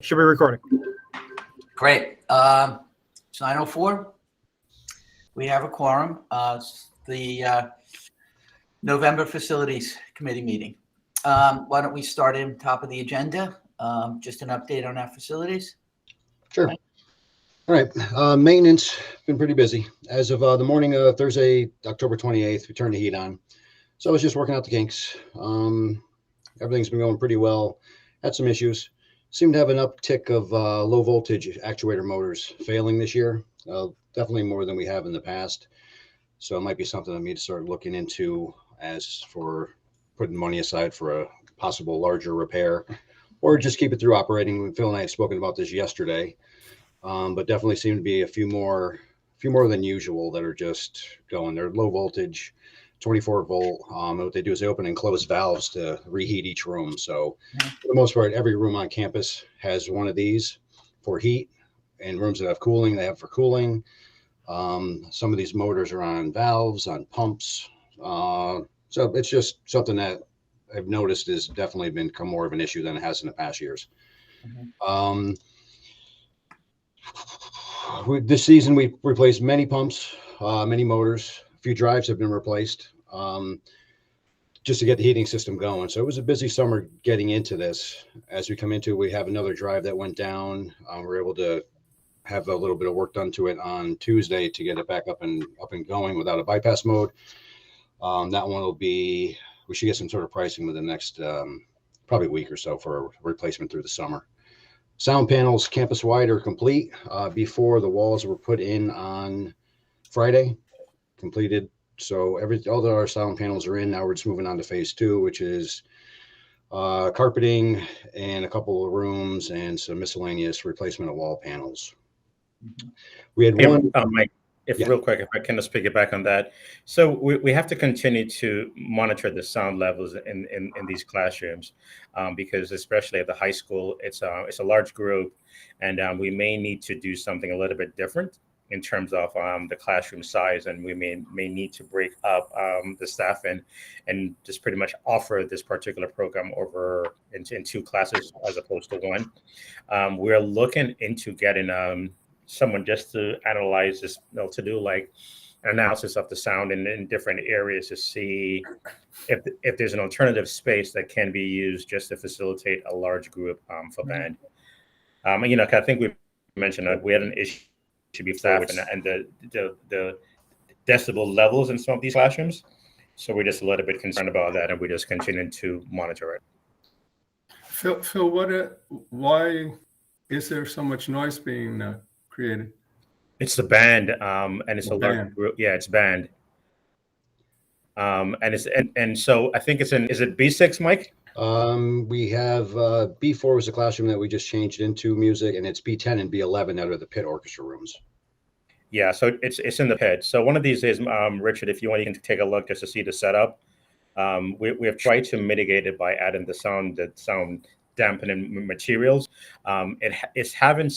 Should be recording. Great. It's 9:04. We have a quorum. It's the November Facilities Committee meeting. Why don't we start in top of the agenda? Just an update on our facilities. Sure. All right. Maintenance been pretty busy. As of the morning of Thursday, October 28th, we turned the heat on. So I was just working out the kinks. Everything's been going pretty well. Had some issues. Seem to have an uptick of low voltage actuator motors failing this year. Definitely more than we have in the past. So it might be something I need to start looking into as for putting money aside for a possible larger repair, or just keep it through operating. Phil and I had spoken about this yesterday, but definitely seem to be a few more than usual that are just going. They're low voltage, 24 volt. What they do is they open and close valves to reheat each room. So for the most part, every room on campus has one of these for heat, and rooms that have cooling, they have for cooling. Some of these motors are on valves, on pumps. So it's just something that I've noticed has definitely become more of an issue than it has in the past years. This season, we replaced many pumps, many motors. A few drives have been replaced just to get the heating system going. So it was a busy summer getting into this. As we come into it, we have another drive that went down. We're able to have a little bit of work done to it on Tuesday to get it back up and going without a bypass mode. That one will be, we should get some sort of pricing within the next probably week or so for a replacement through the summer. Sound panels campus wide are complete. Before the walls were put in on Friday, completed. So all of our sound panels are in. Now we're just moving on to phase 2, which is carpeting and a couple of rooms and some miscellaneous replacement of wall panels. We had one. Mike, real quick, if I can just piggyback on that. So we have to continue to monitor the sound levels in these classrooms because especially at the high school, it's a large group, and we may need to do something a little bit different in terms of the classroom size, and we may need to break up the staff and just pretty much offer this particular program over in 2 classes as opposed to 1. We're looking into getting someone just to analyze this, to do like an analysis of the sound in different areas to see if there's an alternative space that can be used just to facilitate a large group for band. I think we mentioned that we had an issue before and the decibel levels in some of these classrooms. So we're just a little bit concerned about that, and we're just continuing to monitor it. Phil, why is there so much noise being created? It's the band, and it's a large group. Yeah, it's band. And so I think is it B6, Mike? We have B4 was the classroom that we just changed into music, and it's B10 and B11 that are the pit orchestra rooms. Yeah, so it's in the pit. So one of these days, Richard, if you want, you can take a look just to see the setup. We have tried to mitigate it by adding the sound dampening materials. It's having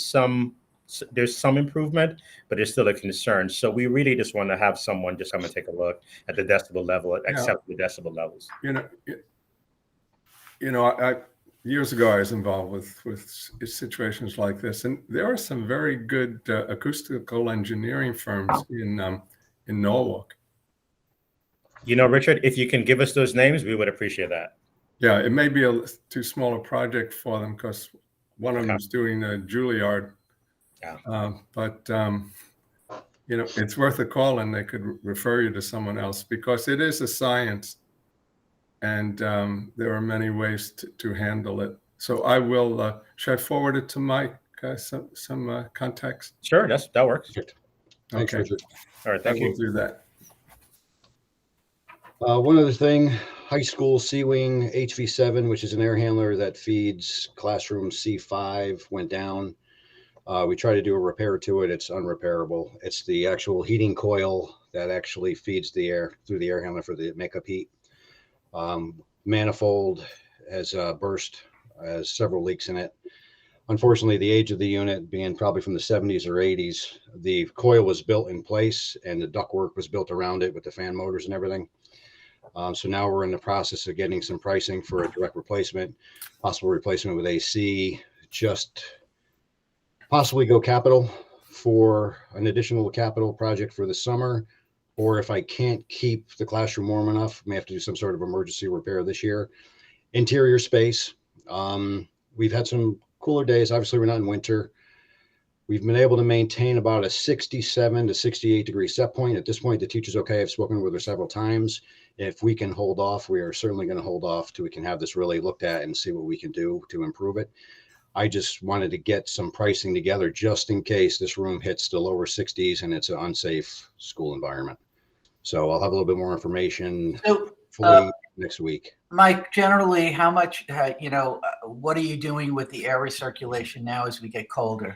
there's some improvement, but there's still a concern. So we really just want to have someone just come and take a look at the decibel level, accept the decibel levels. Years ago I was involved with situations like this, and there are some very good acoustical engineering firms in Norwalk. Richard, if you can give us those names, we would appreciate that. Yeah, it may be a too small a project for them because one of them is doing a Juilliard. Yeah. But it's worth a call, and they could refer you to someone else because it is a science, and there are many ways to handle it. So I will. Should I forward it to Mike? Some context. Sure, that works. Perfect. Thanks, Richard. All right, thank you. We'll do that. One other thing, high school C-Wing HV7, which is an air handler that feeds classroom C5, went down. We tried to do a repair to it. It's unrepairable. It's the actual heating coil that actually feeds the air through the air handler for the makeup heat. Manifold has burst, has several leaks in it. Unfortunately, the age of the unit being probably from the 70s or 80s, the coil was built in place and the ductwork was built around it with the fan motors and everything. So now we're in the process of getting some pricing for a direct replacement, possible replacement with AC, just possibly go capital for an additional capital project for the summer, or if I can't keep the classroom warm enough, I may have to do some sort of emergency repair this year. Interior space. We've had some cooler days. Obviously, we're not in winter. We've been able to maintain about a 67 to 68 degree set point. At this point, the teacher's okay. I've spoken with her several times. If we can hold off, we are certainly going to hold off till we can have this really looked at and see what we can do to improve it. I just wanted to get some pricing together just in case this room hits the lower 60s and it's an unsafe school environment. So I'll have a little bit more information next week. Mike, generally, how much, what are you doing with the air recirculation now as we get colder?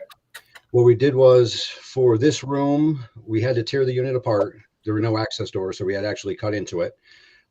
What we did was, for this room, we had to tear the unit apart. There were no access doors, so we had to actually cut into it.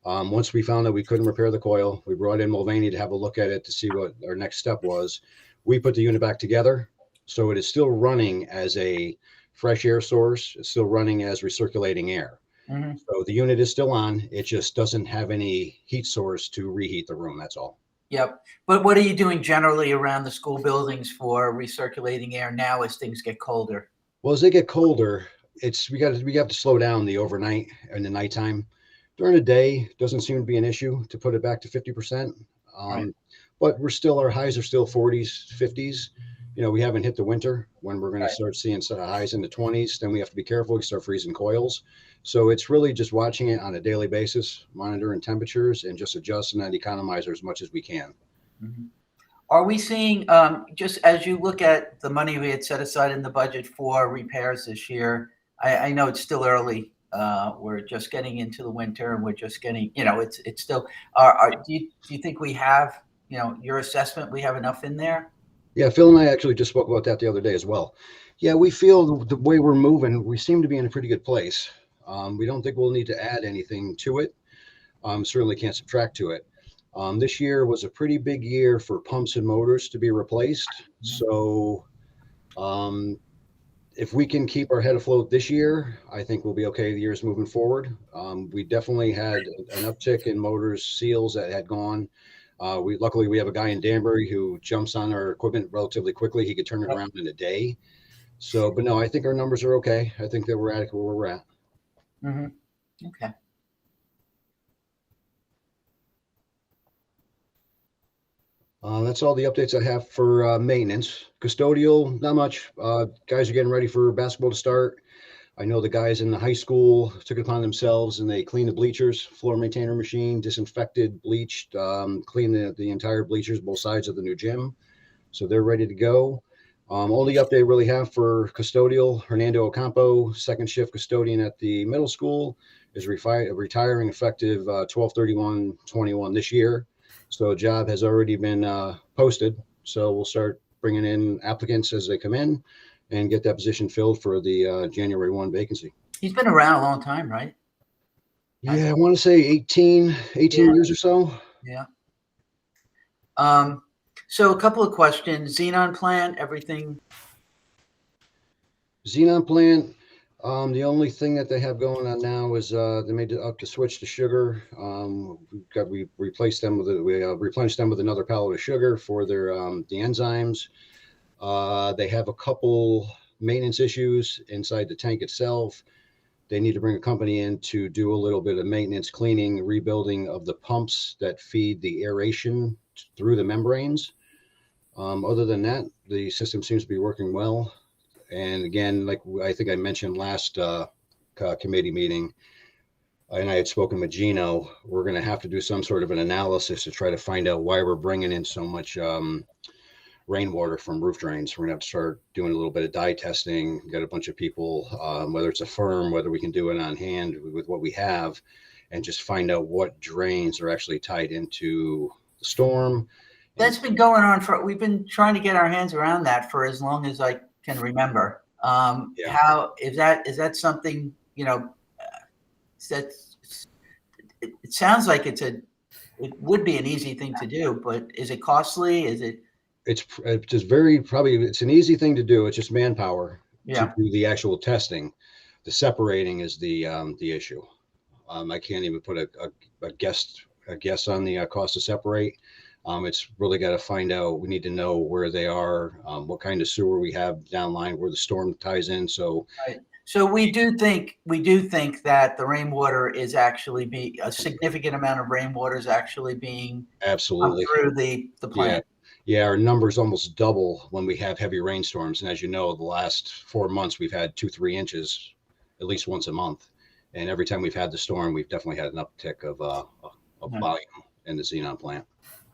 Once we found that we couldn't repair the coil, we brought in Mulvaney to have a look at it to see what our next step was. We put the unit back together, so it is still running as a fresh air source. It's still running as recirculating air. Mm-hmm. So the unit is still on. It just doesn't have any heat source to reheat the room. That's all. Yep. But what are you doing generally around the school buildings for recirculating air now as things get colder? Well, as they get colder, we have to slow down the overnight and the nighttime. During the day, doesn't seem to be an issue to put it back to 50%. Right. But our highs are still 40s, 50s. We haven't hit the winter when we're going to start seeing highs in the 20s. Then we have to be careful. We start freezing coils. So it's really just watching it on a daily basis, monitoring temperatures, and just adjusting that economizer as much as we can. Mm-hmm. Are we seeing, just as you look at the money we had set aside in the budget for repairs this year, I know it's still early. We're just getting into the winter, and we're just getting, it's still, do you think we have, your assessment, we have enough in there? Yeah, Phil and I actually just spoke about that the other day as well. Yeah, we feel the way we're moving, we seem to be in a pretty good place. We don't think we'll need to add anything to it. Certainly can't subtract to it. This year was a pretty big year for pumps and motors to be replaced. So if we can keep our head afloat this year, I think we'll be okay the years moving forward. We definitely had an uptick in motors, seals that had gone. Luckily, we have a guy in Danbury who jumps on our equipment relatively quickly. He could turn it around in a day. So, but no, I think our numbers are okay. I think that we're adequate where we're at. Mm-hmm. Okay. That's all the updates I have for maintenance. Custodial, not much. Guys are getting ready for basketball to start. I know the guys in the high school took it upon themselves and they cleaned the bleachers, floor maintainer machine, disinfected, bleached, cleaned the entire bleachers, both sides of the new gym. So they're ready to go. Only update I really have for custodial, Hernando Ocampo, second shift custodian at the middle school, is retiring effective 12/31/21 this year. So a job has already been posted. So we'll start bringing in applicants as they come in and get that position filled for the January 1 vacancy. He's been around a long time, right? Yeah, I want to say 18 years or so. Yeah. So a couple of questions. Xenon Plant, everything? Xenon Plant, the only thing that they have going on now is they made up to switch to sugar. We replenished them with another pallet of sugar for their the enzymes. They have a couple maintenance issues inside the tank itself. They need to bring a company in to do a little bit of maintenance, cleaning, rebuilding of the pumps that feed the aeration through the membranes. Other than that, the system seems to be working well. And again, like I think I mentioned last committee meeting, and I had spoken with Gino, we're going to have to do some sort of an analysis to try to find out why we're bringing in so much rainwater from roof drains. We're going to have to start doing a little bit of dye testing, get a bunch of people, whether it's a firm, whether we can do it on hand with what we have, and just find out what drains are actually tied into the storm. That's been going on we've been trying to get our hands around that for as long as I can remember. Yeah. How is that something, it sounds like it would be an easy thing to do, but is it costly? It's just it's an easy thing to do. It's just manpower to do the actual testing. The separating is the issue. I can't even put a guess on the cost to separate. It's really got to find out. We need to know where they are, what kind of sewer we have downline, where the storm ties in. So, Right. So we do think that the rainwater is actually a significant amount of rainwater is actually being pumped absolutely. through the Yeah. plant. Yeah. Our numbers almost double when we have heavy rainstorms. And as you know, the last 4 months, we've had 2-3 inches at least once a month. And every time we've had the storm, we've definitely had an uptick of Yeah. volume in the Xenon plant.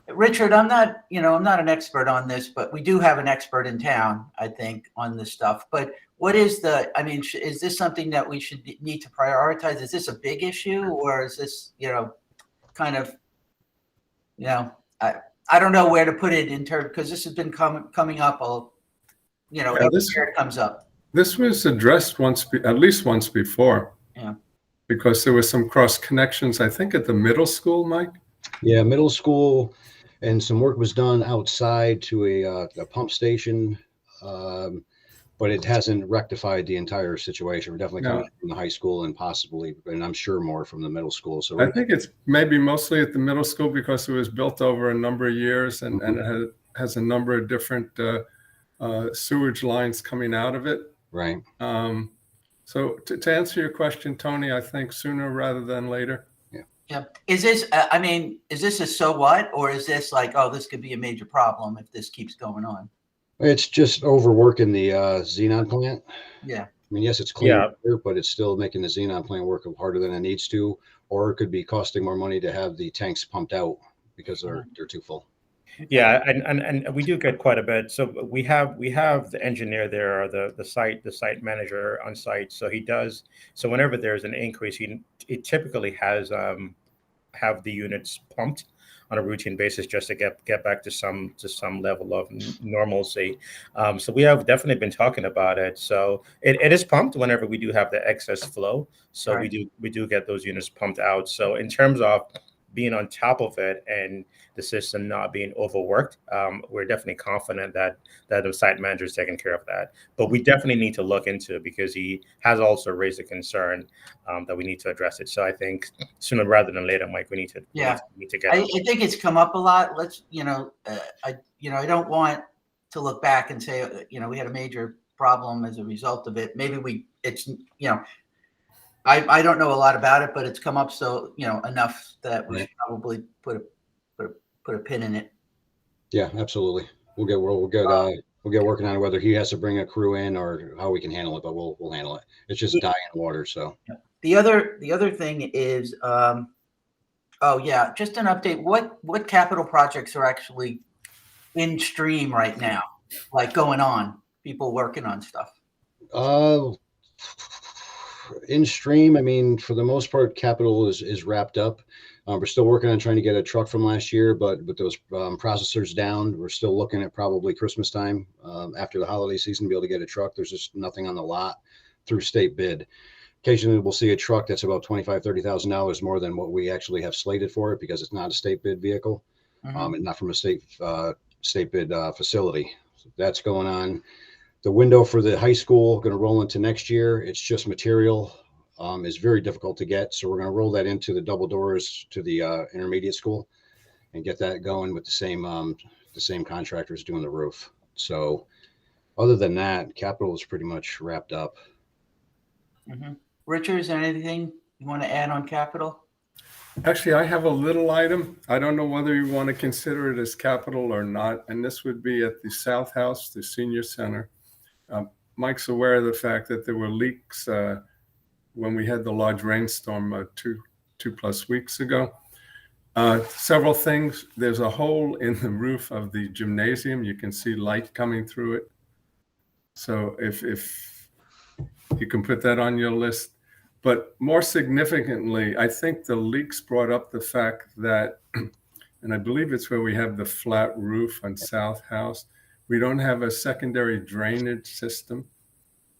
Richard, I'm not an expert on this, but we do have an expert in town, I think, on this stuff. But what is is this something that we need to prioritize? Is this a big issue, or is this, kind of, I don't know where to put it in terms, because this has been coming up, every year it comes up. This was addressed at least once before. Yeah. Because there were some cross connections, I think, at the middle school, Mike. Yeah, middle school, and some work was done outside to a pump station, but it hasn't rectified the entire situation. We're definitely coming from the high school and possibly, and I'm sure more from the middle school. So I think it's maybe mostly at the middle school because it was built over a number of years and it has a number of different sewage lines coming out of it. Right. So to answer your question, Tony, I think sooner rather than later. Yeah. Is this, is this a so what, or is this like, oh, this could be a major problem if this keeps going on? It's just overworking the Xenon plant. Yeah. I mean, yes, it's clean, but it's still making the Xenon plant work harder than it needs to, or it could be costing more money to have the tanks pumped out because they're too full. Yeah, and we do get quite a bit. So we have the engineer there, or the site manager on site. So he does. So whenever there's an increase, he typically has have the units pumped on a routine basis just to get back to some level of normalcy. So we have definitely been talking about it. So it is pumped whenever we do have the excess flow. So we do get those units pumped out. So in terms of being on top of it and the system not being overworked, we're definitely confident that the site manager is taking care of that. But we definitely need to look into it because he has also raised a concern that we need to address it. So I think sooner rather than later, Mike, we need to get. I think it's come up a lot. Let's I don't want to look back and say we had a major problem as a result of it. Maybe I don't know a lot about it, but it's come up enough that we should probably put a pin in it. Yeah, absolutely. We'll get working on whether he has to bring a crew in or how we can handle it, but we'll handle it. It's just dying water. So the other thing is, just an update. What capital projects are actually in stream right now, like going on? People working on stuff. In stream, I mean, for the most part, capital is wrapped up. We're still working on trying to get a truck from last year, but with those processors down, we're still looking at probably Christmas time after the holiday season to be able to get a truck. There's just nothing on the lot through state bid. Occasionally, we'll see a truck that's about $25,000-$30,000 more than what we actually have slated for it because it's not a state bid vehicle and not from a state bid facility. So that's going on. The window for the high school going to roll into next year. It's just material. Is very difficult to get. So we're going to roll that into the double doors to the intermediate school and get that going with the same contractors doing the roof. So other than that, capital is pretty much wrapped up. Richard, is there anything you want to add on capital? Actually, I have a little item. I don't know whether you want to consider it as capital or not. And this would be at the South House, the senior center. Mike's aware of the fact that there were leaks when we had the large rainstorm two plus weeks ago. Several things. There's a hole in the roof of the gymnasium. You can see light coming through it. So if you can put that on your list. But more significantly, I think the leaks brought up the fact that, and I believe it's where we have the flat roof on South House, we don't have a secondary drainage system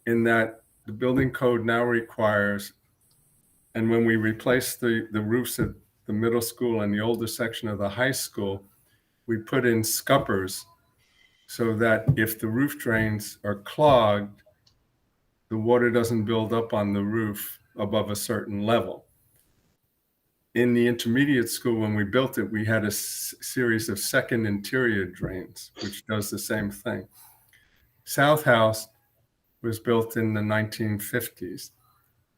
in that the building code now requires, and when we replace the roofs at the middle school and the older section of the high school, we put in scuppers so that if the roof drains are clogged, the water doesn't build up on the roof above a certain level. in the intermediate school, when we built it, we had a series of second interior drains, which does the same thing. South House was built in the 1950s.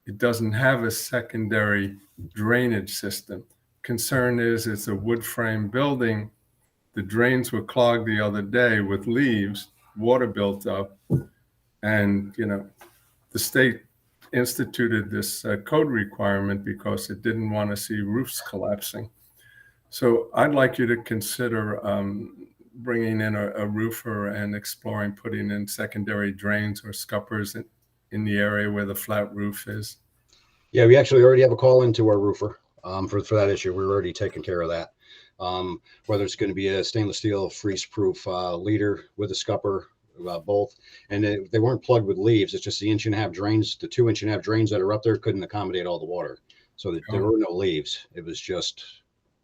It doesn't have a secondary drainage system. Concern is it's a wood frame building. The drains were clogged the other day with leaves, water built up, and the state instituted this code requirement because it didn't want to see roofs collapsing. So I'd like you to consider bringing in a roofer and exploring putting in secondary drains or scuppers in the area where the flat roof is. Yeah, we actually already have a call into our roofer for that issue. We're already taking care of that. Whether it's going to be a stainless steel freeze-proof leader with a scupper, both, and they weren't plugged with leaves. It's just the 1.5-inch drains. The 2.5-inch drains that are up there couldn't accommodate all the water, so there were no leaves. It was just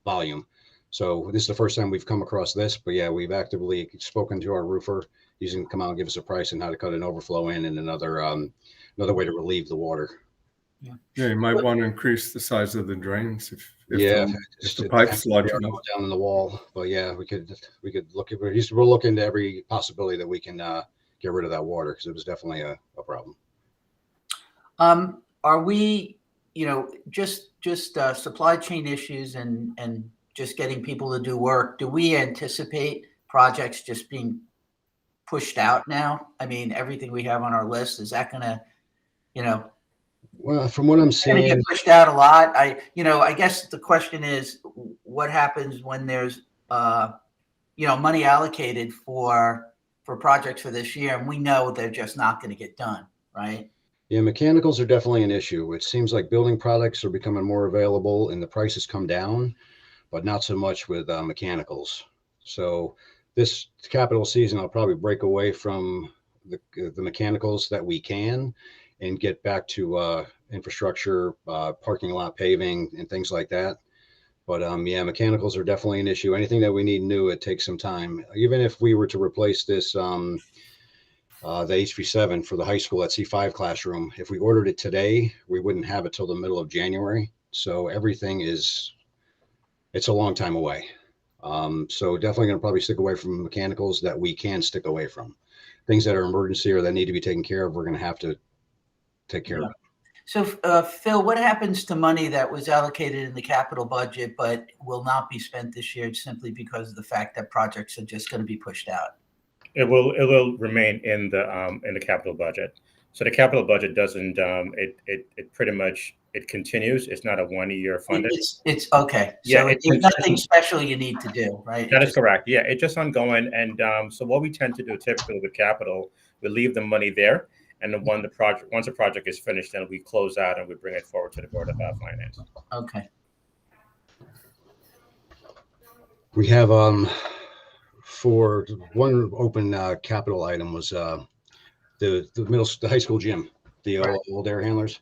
volume. So this is the first time we've come across this, but yeah, we've actively spoken to our roofer. He's going to come out and give us a price on how to cut an overflow in and another way to relieve the water. Yeah, you might want to increase the size of the drains if the pipe's large enough down in the wall. But yeah, we could look at. We're looking into every possibility that we can get rid of that water, because it was definitely a problem. Are we, just supply chain issues and just getting people to do work? Do we anticipate projects just being pushed out now? I mean, everything we have on our list, is that going to, Well, from what I'm seeing, get pushed out a lot. I guess the question is, what happens when there's money allocated for projects for this year, and we know they're just not going to get done, right? Yeah, mechanicals are definitely an issue. It seems like building products are becoming more available and the prices come down, but not so much with mechanicals. So this capital season, I'll probably break away from the mechanicals that we can and get back to infrastructure, parking lot paving, and things like that. But yeah, mechanicals are definitely an issue. Anything that we need new, it takes some time. Even if we were to replace this, the HV7 for the high school at C5 classroom, if we ordered it today, we wouldn't have it till the middle of January. So everything it's a long time away. So definitely going to probably stick away from mechanicals that we can stick away from. Things that are emergency or that need to be taken care of, we're going to have to take care of it. So, Phil, what happens to money that was allocated in the capital budget but will not be spent this year simply because of the fact that projects are just going to be pushed out? It will remain in the capital budget. So the capital budget doesn't it pretty much it continues. It's not a 1-year funded. It's okay. Yeah, so it's nothing special you need to do, right? That is correct. Yeah, it's just ongoing. And so what we tend to do typically with capital, we leave the money there, and then once the project is finished, then we close out and we bring it forward to the Board of Finance. Okay. We have for one open capital item was the high school gym, the old air handlers.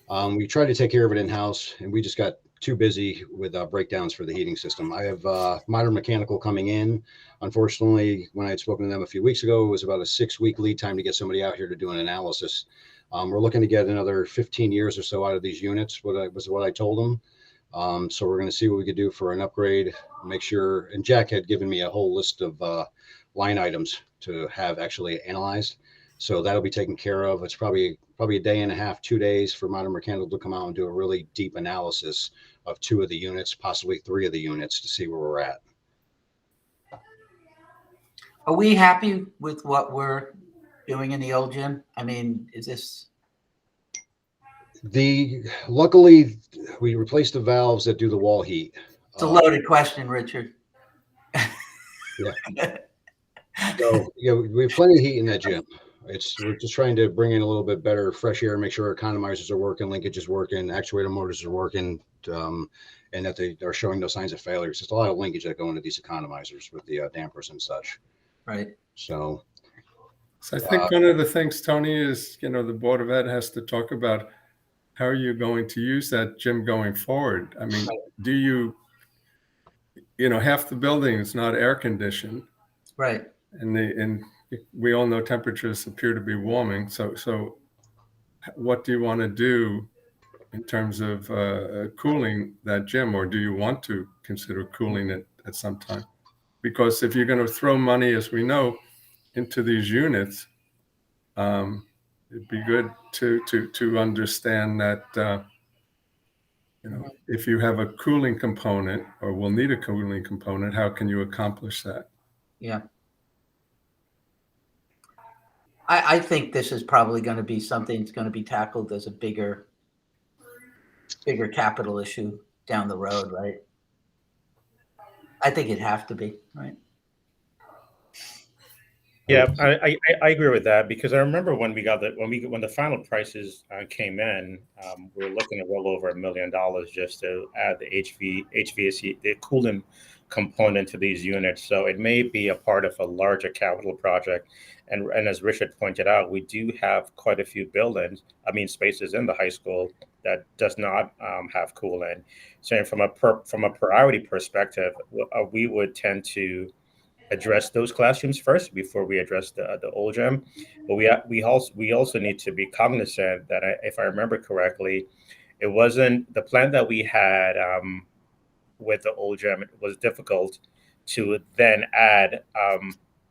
We tried to take care of it in-house, and we just got too busy with breakdowns for the heating system. I have Modern Mechanical coming in. Unfortunately, when I had spoken to them a few weeks ago, it was about a 6-week lead time to get somebody out here to do an analysis. We're looking to get another 15 years or so out of these units, what I told them. So we're going to see what we could do for an upgrade, make sure, and Jack had given me a whole list of line items to have actually analyzed. So that'll be taken care of. It's probably a day and a half, 2 days for Modern Mechanical to come out and do a really deep analysis of 2 of the units, possibly 3 of the units, to see where we're at. Are we happy with what we're doing in the old gym? I mean, is this? Luckily, we replaced the valves that do the wall heat. It's a loaded question, Richard. Yeah. So yeah, we have plenty of heat in that gym. We're just trying to bring in a little bit better fresh air, make sure our economizers are working, linkage is working, actuator motors are working, and that they are showing no signs of failure. It's just a lot of linkage that go into these economizers with the dampers and such. Right. So I think one of the things, Tony, is, the Board of Ed has to talk about how are you going to use that gym going forward? I mean, do you, half the building is not air conditioned. Right. And we all know temperatures appear to be warming. So what do you want to do in terms of cooling that gym, or do you want to consider cooling it at some time? Because if you're going to throw money, as we know, into these units, it'd be good to understand that if you have a cooling component, or will need a cooling component, how can you accomplish that? Yeah. I think this is probably going to be something that's going to be tackled as a bigger capital issue down the road, right? I think it'd have to be, right? Yeah, I agree with that, because I remember when the final prices came in, we were looking at well over $1 million just to add the HVAC, the cooling component to these units. So it may be a part of a larger capital project. And as Richard pointed out, we do have quite a few spaces in the high school that does not have cooling. So from a priority perspective, we would tend to address those classrooms first before we address the old gym. But we also need to be cognizant that, if I remember correctly, it wasn't the plan that we had with the old gym. It was difficult to then add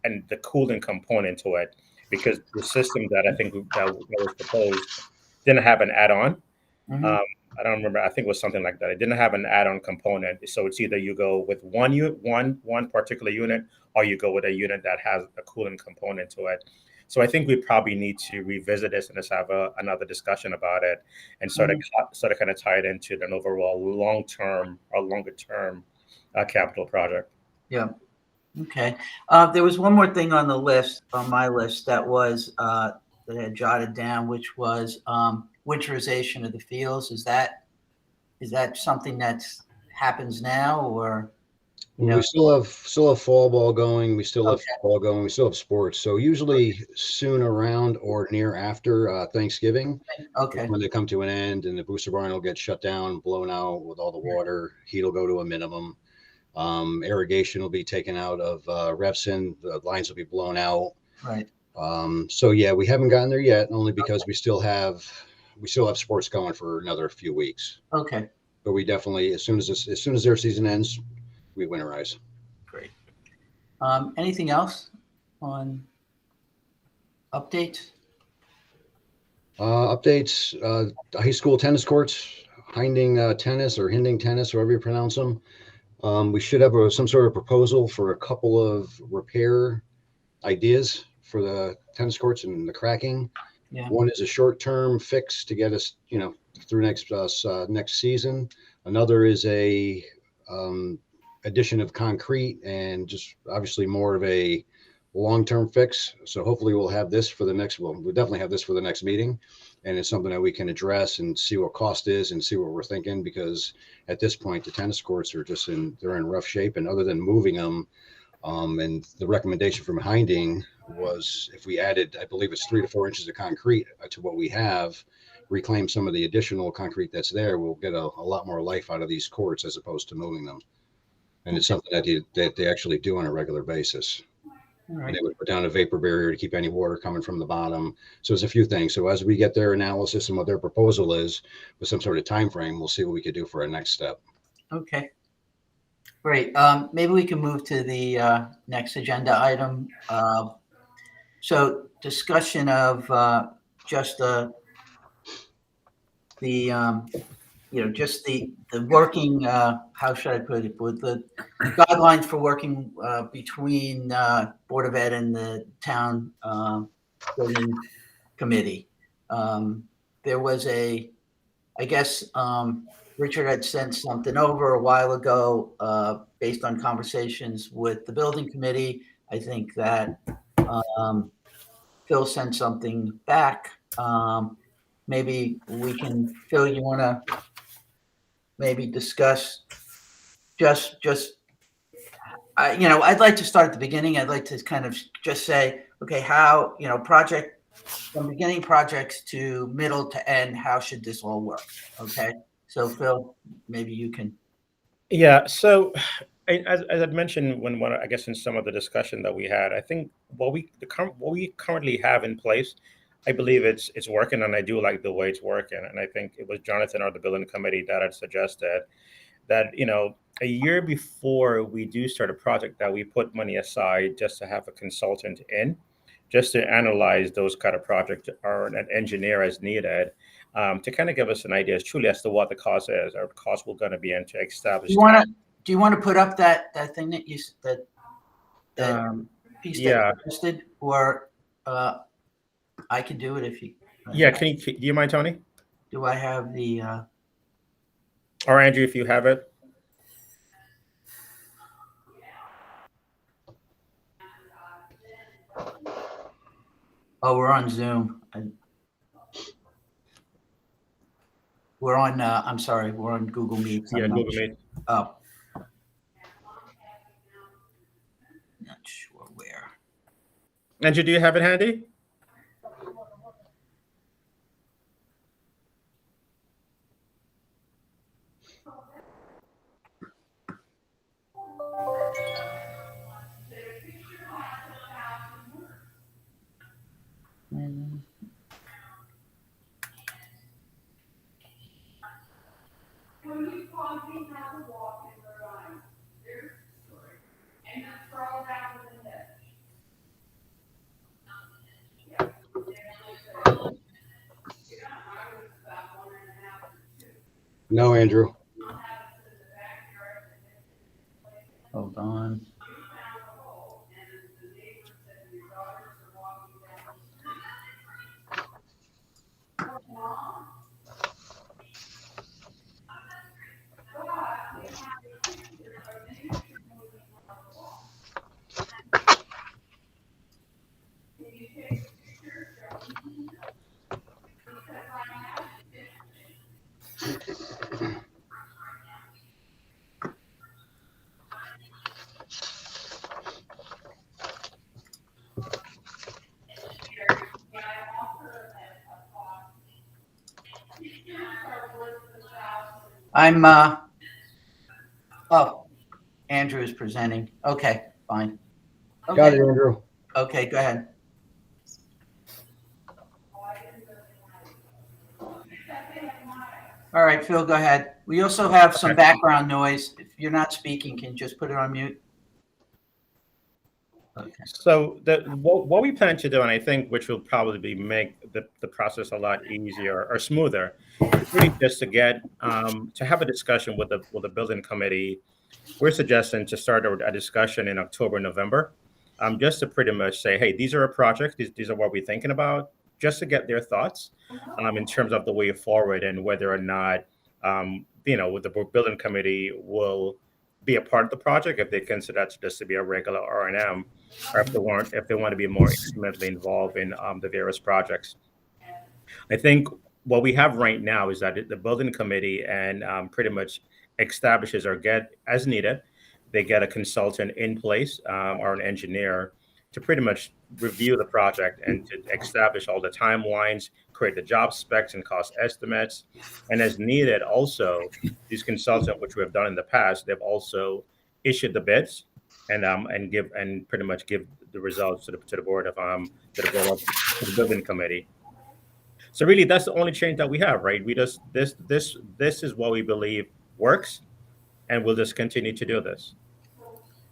and the cooling component to it, because the system that I think that was proposed didn't have an add-on. Mhm. I don't remember. I think it was something like that. It didn't have an add-on component. So it's either you go with one particular unit, or you go with a unit that has a cooling component to it. So I think we probably need to revisit this and just have another discussion about it, and sort of kind of tie it into an overall longer term capital project. Yeah. Okay. There was one more thing on my list that I had jotted down, which was winterization of the fields. Is that something that happens now, or We still have fall ball going. We still have Okay. football going. We still have sports. So usually soon around or near after Thanksgiving, Okay. when they come to an end, and the booster barn will get shut down, blown out with all the water. Heat will go to a minimum. Irrigation will be taken out of Revson. The lines will be blown out. Right. So yeah, we haven't gotten there yet, only because we still have sports going for another few weeks. Okay. But we definitely, as soon as their season ends, we winterize. Great. Anything else on updates? Updates, high school tennis courts, Hinding tennis, or Hinding tennis, however you pronounce them. We should have some sort of proposal for a couple of repair ideas for the tennis courts and the cracking. Yeah. One is a short-term fix to get us, through next season. Another is a addition of concrete, and just obviously more of a long-term fix. So hopefully we'll definitely have this for the next meeting, and it's something that we can address and see what cost is and see what we're thinking, because at this point the tennis courts are they're in rough shape, and other than moving them, and the recommendation from Hinding was, if we added, I believe it's 3 to 4 inches of concrete to what we have, reclaim some of the additional concrete that's there, we'll get a lot more life out of these courts as opposed to moving them. And it's something that they actually do on a regular basis. All right. And they would put down a vapor barrier to keep any water coming from the bottom. So there's a few things. So as we get their analysis and what their proposal is with some sort of time frame, we'll see what we could do for our next step. Okay. Great. Maybe we can move to the next agenda item. So discussion of just just the working, how should I put it, with the guidelines for working between Board of Ed and the town building committee. There was I guess Richard had sent something over a while ago based on conversations with the building committee. I think that Phil sent something back. Maybe Phil, you want to maybe discuss I'd like to start at the beginning. I'd like to kind of just say, okay, how, project from beginning projects to middle to end, how should this all work? Okay. So Phil, maybe you can. Yeah. So as I'd mentioned I guess in some of the discussion that we had, I think what we currently have in place I believe it's working, and I do like the way it's working. And I think it was Jonathan or the building committee that had suggested that, a year before we do start a project, that we put money aside just to have a consultant in, just to analyze those kind of projects, or an engineer as needed, to kind of give us an idea truly as to what the cost is, or the cost we're going to be in to establish. Do you want to put up that thing that that piece that Yeah. you posted, or I can do it if you. Yeah. Do you mind, Tony? Do I have the? Or Andrew, if you have it. Oh, we're on Zoom. We're on. I'm sorry. We're on Google Meet. Yeah, Google Meet. Oh. Not sure where. Andrew, do you have it handy? No, Andrew. Hold on. I'm oh, Andrew is presenting. Okay, fine. Okay. Got it, Andrew. Okay, go ahead. All right, Phil, go ahead. We also have some background noise. If you're not speaking, can you just put it on mute? Okay. So what we plan to do, and I think which will probably make the process a lot easier or smoother, is really just to get to have a discussion with the building committee. We're suggesting to start a discussion in October, November, just to pretty much say, hey, these are our projects. These are what we're thinking about, just to get their thoughts in terms of the way forward, and whether or not with the building committee will be a part of the project, if they consider that just to be a regular R&M, or if they want to be more intimately involved in the various projects. I think what we have right now is that the building committee and pretty much establishes, or get as needed, they get a consultant in place or an engineer to pretty much review the project and to establish all the timelines, create the job specs and cost estimates. And as needed, also, these consultants, which we have done in the past, they've also issued the bids and pretty much give the results to the board of to the building committee. So really, that's the only change that we have, right? We just this is what we believe works, and we'll just continue to do this.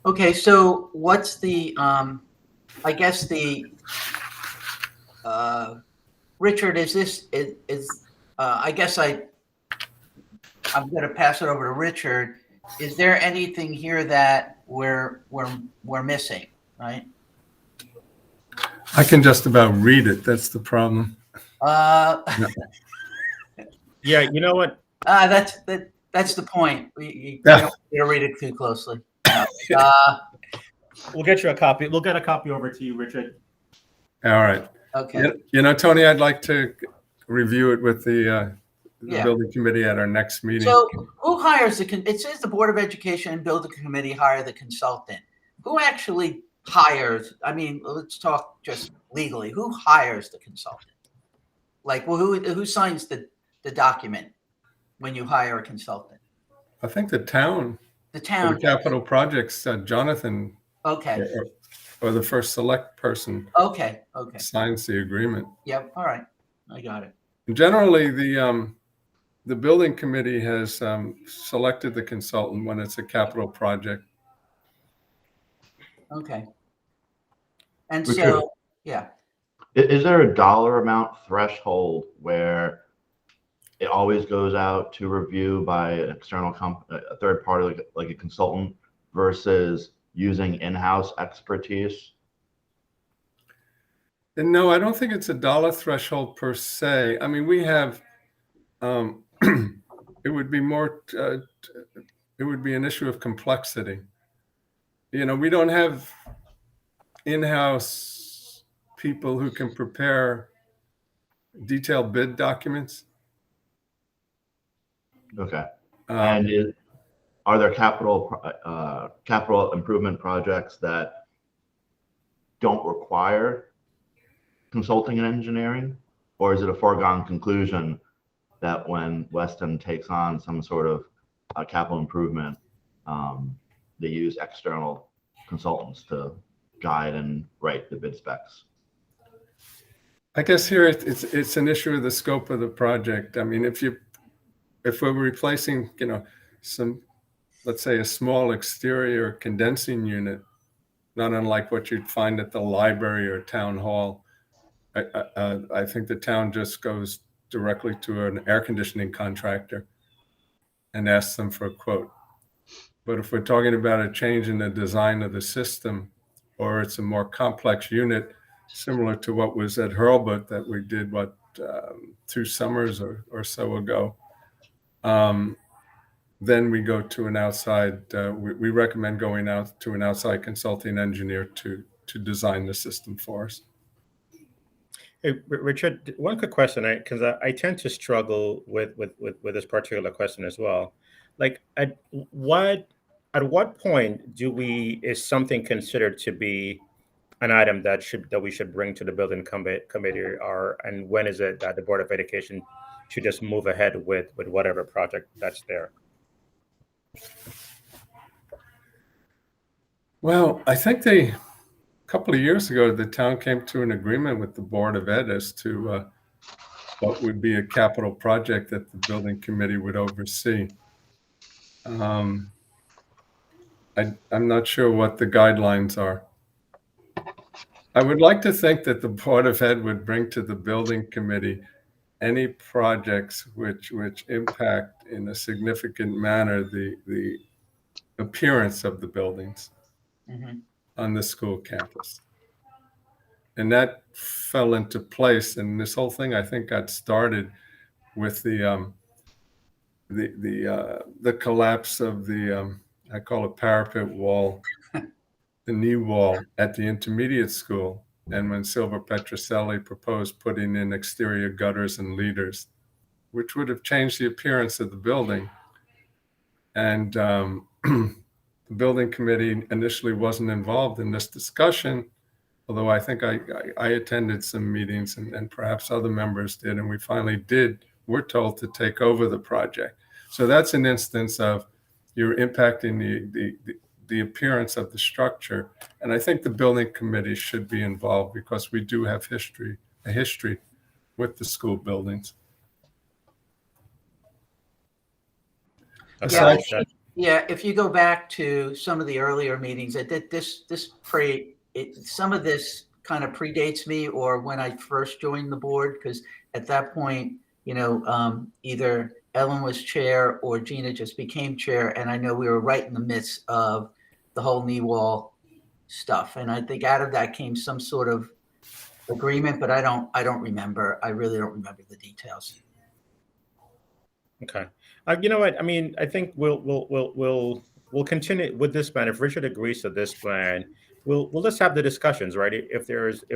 Okay, so what's the I guess the Richard, is this I guess I'm going to pass it over to Richard. Is there anything here that we're missing, right? I can just about read it. That's the problem. Yeah, you know what? That's the point. You don't need to read it too closely. We'll get you a copy. We'll get a copy over to you, Richard. All right. Okay. Tony, I'd like to review it with the building committee at our next meeting. So who hires it says the Board of Education and Building Committee hire the consultant. Who actually hires? I mean, let's talk just legally. Who hires the consultant? Like, well, who signs the document when you hire a consultant? I think the town. The town. For the capital projects, Jonathan. Okay. or the first select person Okay, okay. signs the agreement. Yep, all right. I got it. And generally, the building committee has selected the consultant when it's a capital project. Okay. And Richard, so, yeah. is there a dollar amount threshold where it always goes out to review by an external a third party, like a consultant, versus using in-house expertise? And no, I don't think it's a dollar threshold per se. I mean, we have, it would be more, it would be an issue of complexity. You know, we don't have in-house people who can prepare detailed bid documents. Okay. And are there capital improvement projects that don't require consulting and engineering, or is it a foregone conclusion that when Weston takes on some sort of capital improvement, they use external consultants to guide and write the bid specs? I guess here it's an issue of the scope of the project. I mean, if we're replacing, you know, let's say a small exterior condensing unit, not unlike what you'd find at the library or town hall, I think the town just goes directly to an air conditioning contractor and asks them for a quote. But if we're talking about a change in the design of the system, or it's a more complex unit, similar to what was at Hurlbut that we did, 2 summers or so ago, then we go to an outside, we recommend going out to an outside consulting engineer to design the system for us. Hey, Richard, one quick question, because I tend to struggle with this particular question as well. Like, at what point is something considered to be an item that we should bring to the building committee, and when is it that the Board of Education should just move ahead with whatever project that's there? Well, I think a couple of years ago, the town came to an agreement with the Board of Ed as to what would be a capital project that the building committee would oversee. I'm not sure what the guidelines are. I would like to think that the Board of Ed would bring to the building committee any projects which impact in a significant manner the appearance of the buildings on the school campus. And that fell into place. And this whole thing, I think, got started with the collapse of the, I call it parapet wall, the knee wall at the intermediate school. And when Silver Petroselli proposed putting in exterior gutters and leaders, which would have changed the appearance of the building. And the building committee initially wasn't involved in this discussion, although I think I attended some meetings and perhaps other members did, and we finally we're told to take over the project. So that's an instance of you're impacting the appearance of the structure. And I think the building committee should be involved because we do have a history with the school buildings. Yeah, if you go back to some of the earlier meetings, some of this kind of predates me, or when I first joined the board, because at that point, you know, either Ellen was chair or Gina just became chair, and I know we were right in the midst of the whole knee wall stuff, and I think out of that came some sort of agreement, but I don't remember. I really don't remember the details. Okay. You know what? I mean, I think we'll continue with this plan. If Richard agrees to this plan, we'll just have the discussions, right? If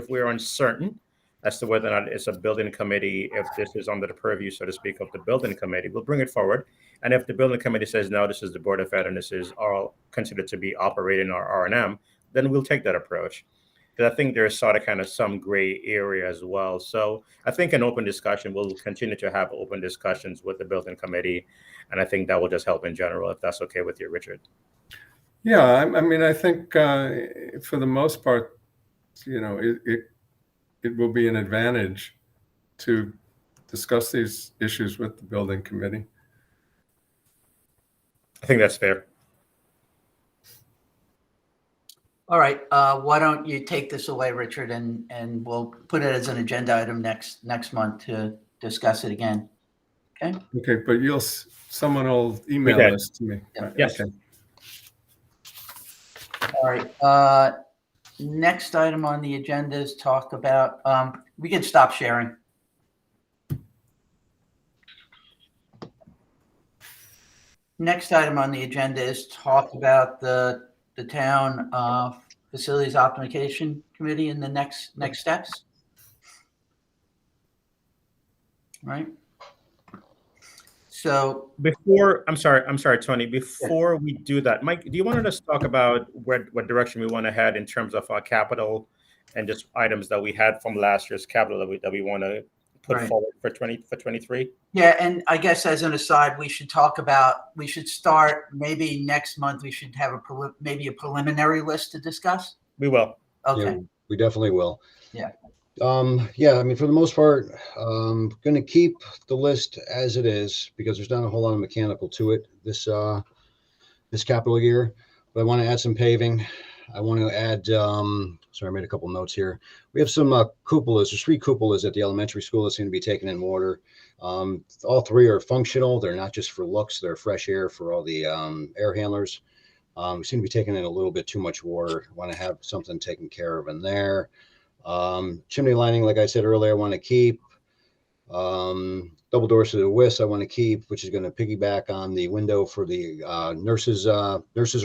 we're uncertain as to whether or not it's a building committee, if this is under the purview, so to speak, of the building committee, we'll bring it forward. And if the building committee says, no, this is the Board of Ed and this is all considered to be operating our R&M, then we'll take that approach. Because I think there's sort of kind of some gray area as well. So I think an open discussion, we'll continue to have open discussions with the building committee. And I think that will just help in general, if that's okay with you, Richard. Yeah, I mean, I think for the most part, it will be an advantage to discuss these issues with the building committee. I think that's fair. All right, why don't you take this away, Richard, and we'll put it as an agenda item next month to discuss it again. Okay. Okay, but someone will email can. this to me. Yeah. Right, Yes. Okay. All right. Next item on the agenda is talk about, we can stop sharing. Next item on the agenda is talk about the town facilities optimization committee and the next steps. Right. So I'm sorry, Tony. Before we do that, Mike, do you want to just talk about what direction we want to head in terms of our capital and just items that we had from last year's capital that we want to put forward for 23? Yeah, and I guess as an aside, we should start maybe next month. We should have maybe a preliminary list to discuss. We will. Okay. Yeah, we definitely will. Yeah. Yeah, I mean, for the most part, going to keep the list as it is because there's not a whole lot of mechanical to it this capital year. But I want to add some paving. I want to add. Sorry, I made a couple notes here. We have some cupolas. There's 3 cupolas at the elementary school that seem to be taken in water. All 3 are functional. They're not just for looks. They're fresh air for all the air handlers. We seem to be taking in a little bit too much water. Want to have something taken care of in there. Chimney lining, like I said earlier, I want to keep. Double doors to the WIS I want to keep, which is going to piggyback on the window for the nurses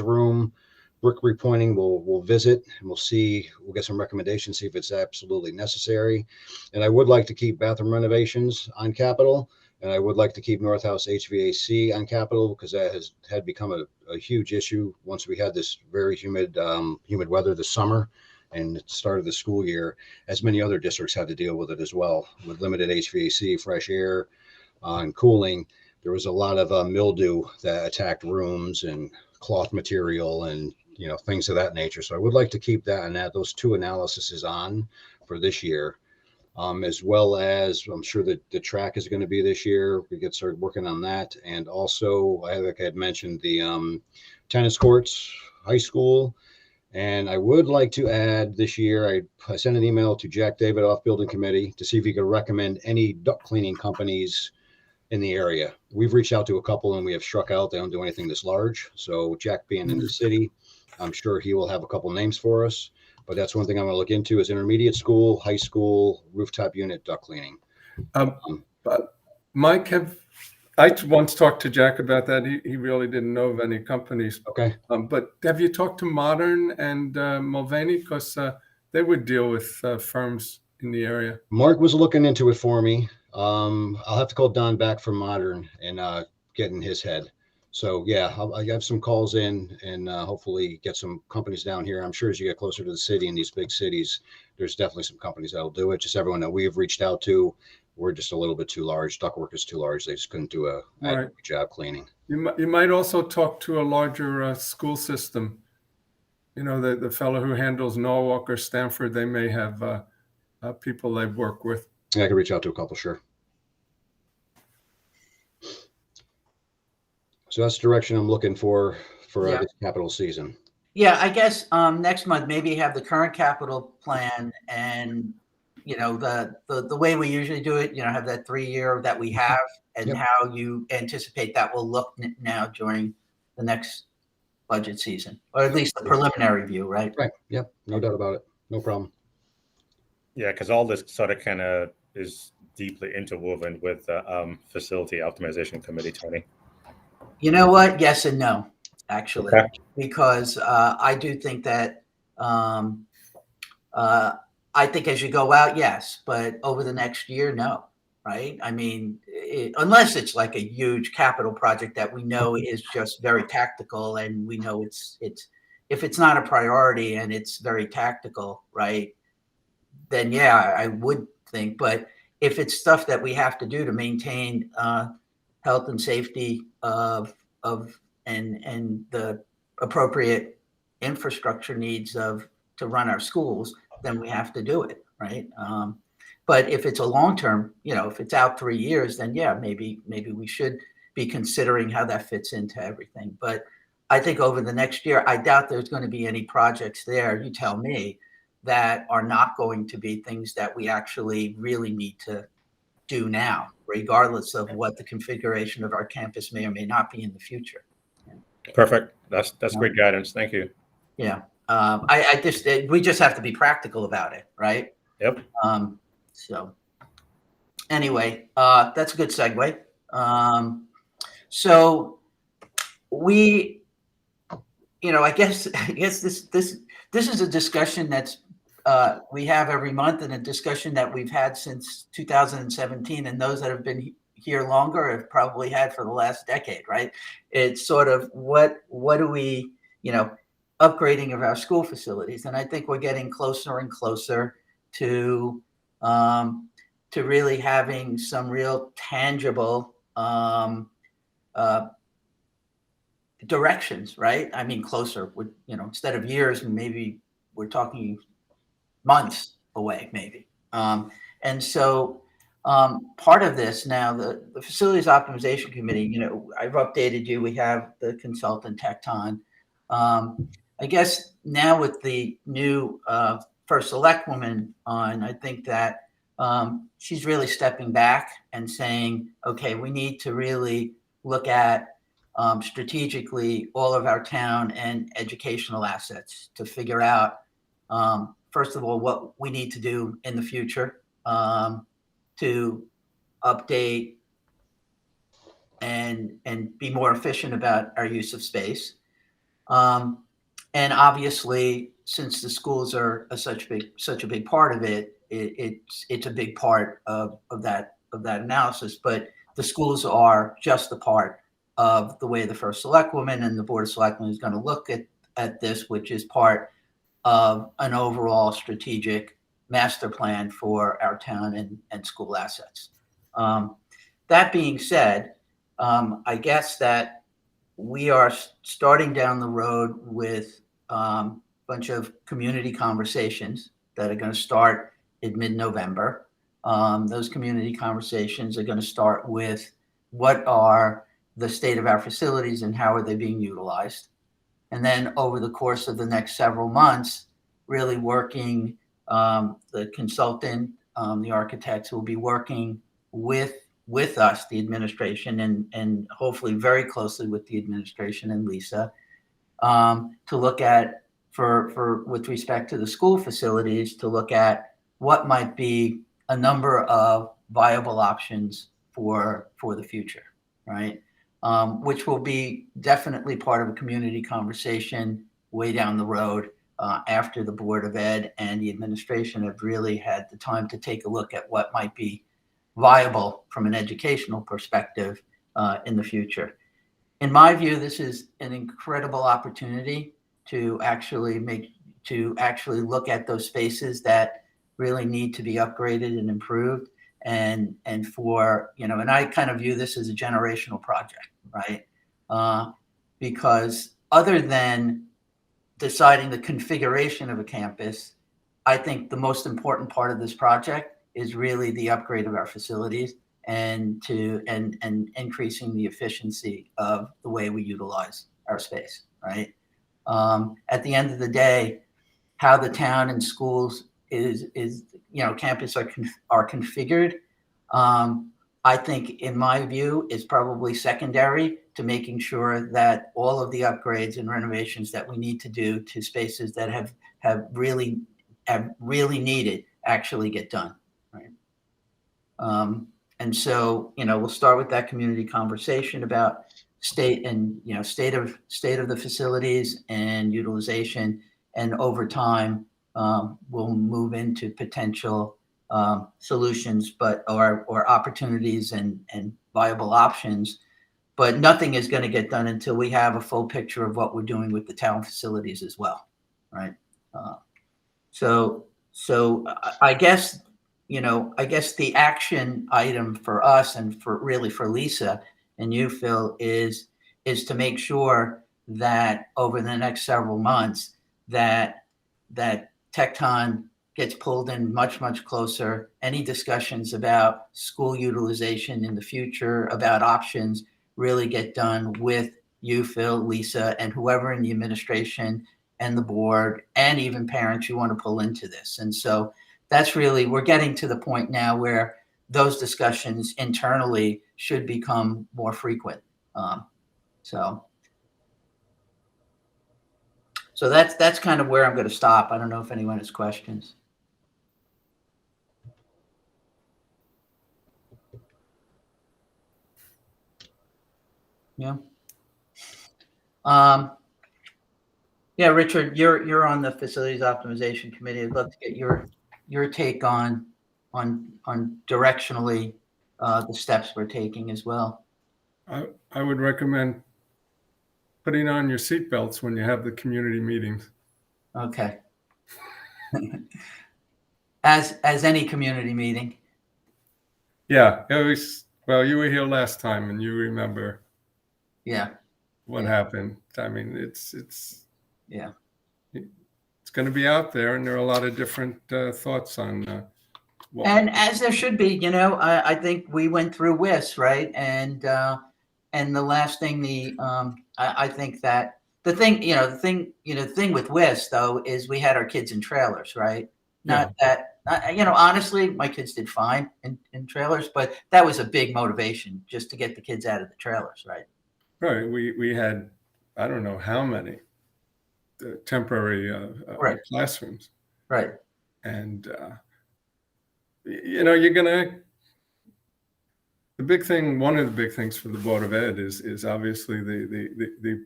room. Brick repointing we'll visit and we'll get some recommendations, see if it's absolutely necessary. And I would like to keep bathroom renovations on capital, and I would like to keep North House HVAC on capital because that had become a huge issue once we had this very humid weather this summer and it started the school year, as many other districts had to deal with it as well, with limited HVAC, fresh air, and cooling. There was a lot of mildew that attacked rooms and cloth material and things of that nature. So I would like to keep that and add those 2 analyses on for this year, as well as I'm sure that the track is going to be this year. We get started working on that, and also like I had mentioned the tennis courts, high school. And I would like to add this year, I sent an email to Jack David off building committee to see if he could recommend any duct cleaning companies in the area. We've reached out to a couple and we have struck out. They don't do anything this large. So Jack being in the city, I'm sure he will have a couple names for us. But that's one thing I'm going to look into is intermediate school, high school, rooftop unit duct cleaning. But Mike, I once talked to Jack about that. He really didn't know of any companies. Okay. But have you talked to Modern and Mulvaney? Because they would deal with firms in the area. Mark was looking into it for me. I'll have to call Don back from Modern and get in his head. So yeah, I have some calls in and hopefully get some companies down here. I'm sure as you get closer to the city in these big cities, there's definitely some companies that'll do it. Just everyone that we've reached out to, we're just a little bit too large. Ductwork is too large. They just couldn't do a adequate job cleaning. You might also talk to a larger school system. The fellow who handles Norwalk or Stanford, they may have people they work with. Yeah, I could reach out to a couple, sure. So that's the direction I'm looking for this capital season. Yeah, I guess next month maybe have the current capital plan and the way we usually do it. Have that 3-year that we have and how you anticipate that will look now during the next budget season, or at least the preliminary view, right? Right. Yep. No doubt about it. No problem. Yeah, because all this sort of kind of is deeply interwoven with the facility optimization committee, Tony. You know what? Yes and no, actually, Okay. Because I do think that I think as you go out, yes, but over the next year, no, right? I mean, unless it's like a huge capital project that we know is just very tactical, and we know it's if it's not a priority and it's very tactical, right? Then yeah, I would think. But if it's stuff that we have to do to maintain health and safety of and the appropriate infrastructure needs to run our schools, then we have to do it, right? But if it's a long-term, if it's out 3 years, then yeah, maybe we should be considering how that fits into everything. But I think over the next year, I doubt there's going to be any projects there, you tell me, that are not going to be things that we actually really need to do now, regardless of what the configuration of our campus may or may not be in the future. Perfect. That's great guidance. Thank you. Yeah. We just have to be practical about it, right? Yep. So anyway, that's a good segue. So we, I guess this is a discussion that's we have every month, and a discussion that we've had since 2017, and those that have been here longer have probably had for the last decade, right? It's sort of what do we, upgrading of our school facilities, and I think we're getting closer and closer to really having some real tangible directions, right? I mean, closer with, instead of years, maybe we're talking months away, maybe. And so part of this now, the Facilities Optimization Committee, I've updated you. We have the consultant Tecton. I guess now with the new first select woman on, I think that she's really stepping back and saying, okay, we need to really look at strategically all of our town and educational assets to figure out, first of all, what we need to do in the future to update and be more efficient about our use of space. And obviously, since the schools are such a big part of it, it's a big part of that analysis. But the schools are just a part of the way the first select woman and the board of selectmen is going to look at this, which is part of an overall strategic master plan for our town and school assets. That being said, I guess that we are starting down the road with a bunch of community conversations that are going to start in mid-November. Those community conversations are going to start with what are the state of our facilities and how are they being utilized. And then over the course of the next several months, really working, the consultant, the architects will be working with us, the administration, and hopefully very closely with the administration and Lisa, to look at, for with respect to the school facilities, to look at what might be a number of viable options for the future, right? Which will be definitely part of a community conversation way down the road, after the Board of Ed and the administration have really had the time to take a look at what might be viable from an educational perspective in the future. In my view, this is an incredible opportunity to actually look at those spaces that really need to be upgraded and improved. And for, and I kind of view this as a generational project, right? Because other than deciding the configuration of a campus, I think the most important part of this project is really the upgrade of our facilities and increasing the efficiency of the way we utilize our space, right? At the end of the day, how the town and schools campus are configured, I think, in my view, is probably secondary to making sure that all of the upgrades and renovations that we need to do to spaces that have really needed actually get done, right? And so, we'll start with that community conversation about state and, state of the facilities and utilization, and over time, we'll move into potential solutions, or opportunities and viable options. But nothing is going to get done until we have a full picture of what we're doing with the town facilities as well, right? So I guess, the action item for us and for Lisa and you, Phil, is to make sure that over the next several months that Tecton gets pulled in much, much closer. Any discussions about school utilization in the future, about options, really get done with you, Phil, Lisa, and whoever in the administration and the board, and even parents you want to pull into this. And so that's really, we're getting to the point now where those discussions internally should become more frequent. So that's kind of where I'm going to stop. I don't know if anyone has questions. Yeah. Yeah, Richard, you're on the facilities optimization committee. I'd love to get your take on directionally the steps we're taking as well. I would recommend putting on your seatbelts when you have the community meetings. Okay. As any community meeting. Yeah, well, you were here last time and you remember. Yeah. What happened. I mean, it's yeah, it's going to be out there, and there are a lot of different thoughts on. And as there should be, I think we went through WIS, right? And the last thing, I think that the thing with WIS though is we had our kids in trailers, right? Not that, honestly, my kids did fine in trailers, but that was a big motivation just to get the kids out of the trailers, right? Right. We had, I don't know how many temporary classrooms. Right. And, you're going to, one of the big things for the Board of Ed is obviously the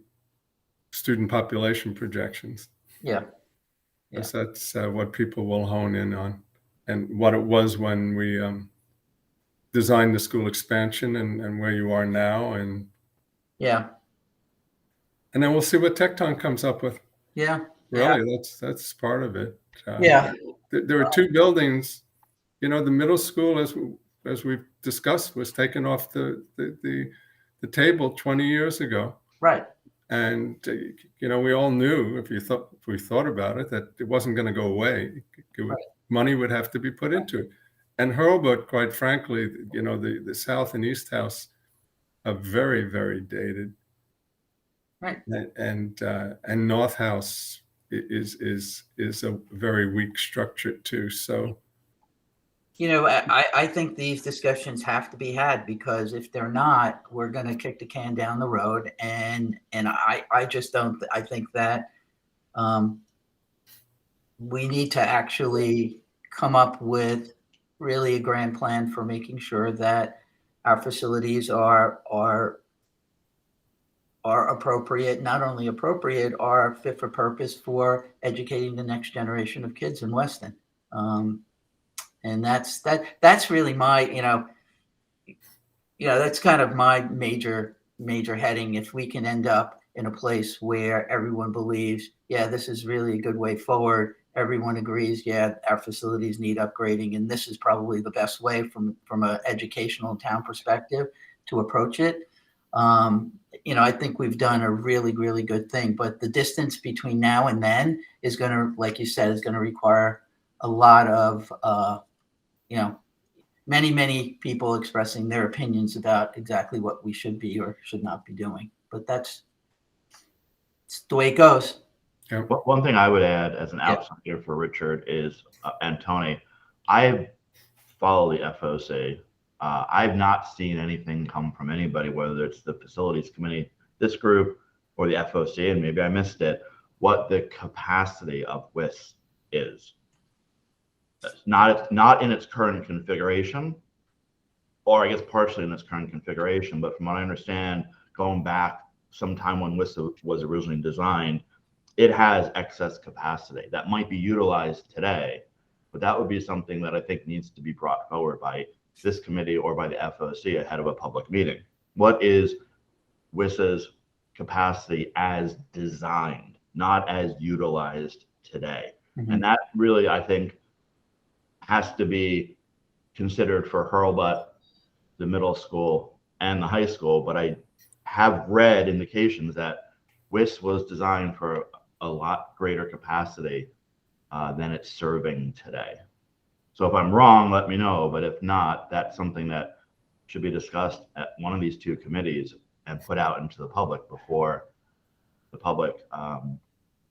student population projections. Yeah. Because that's what people will hone in on, and what it was when we designed the school expansion and where you are now. And and then we'll see what Tecton comes up with. Yeah. Really, that's part of it. There are two buildings. The middle school, as we've discussed, was taken off the table 20 years ago. Right. And we all knew, if we thought about it, that it wasn't going to go away. Money would have to be put into it. And Hurlbut, quite frankly, the South and East House are very, very dated. Right. And North House is a very weak structure too. So, I think these discussions have to be had, because if they're not, we're going to kick the can down the road. And I just don't. I think that we need to actually come up with really a grand plan for making sure that our facilities are appropriate, not only appropriate, are fit for purpose for educating the next generation of kids in Weston. And that's really my, that's kind of my major heading. If we can end up in a place where everyone believes, this is really a good way forward. Everyone agrees, our facilities need upgrading, and this is probably the best way from an educational town perspective to approach it. I think we've done a really, really good thing, but the distance between now and then is going to, like you said, is going to require a lot of, many people expressing their opinions about exactly what we should be or should not be doing. But it's the way it goes. Yeah. One thing I would add as an outsider for Richard is, and Tony, I follow the FOC. I've not seen anything come from anybody, whether it's the facilities committee, this group, or the FOC, and maybe I missed it, what the capacity of WIS is. It's not in its current configuration, or I guess partially in its current configuration, but from what I understand, going back sometime when WIS was originally designed, it has excess capacity that might be utilized today, but that would be something that I think needs to be brought forward by this committee or by the FOC ahead of a public meeting. What is WIS's capacity as designed, not as utilized today? Mm-hmm. And that really, I think, has to be considered for Hurlbut, the middle school, and the high school. But I have read indications that WIS was designed for a lot greater capacity than it's serving today. So if I'm wrong, let me know. But if not, that's something that should be discussed at one of these two committees and put out into the public before the public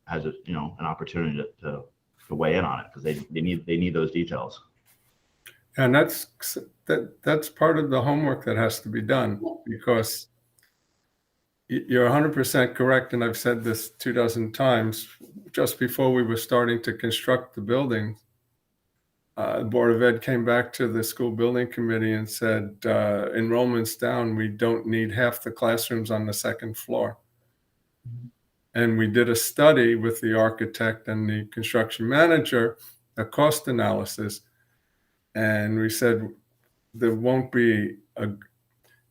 has an opportunity to weigh in on it, because they need those details. And that's part of the homework that has to be done, because you're 100% correct. And I've said this 24 times. Just before we were starting to construct the building, the Board of Ed came back to the school building committee and said, enrollment's down. We don't need half the classrooms on the second floor. And we did a study with the architect and the construction manager, a cost analysis. And we said, there won't be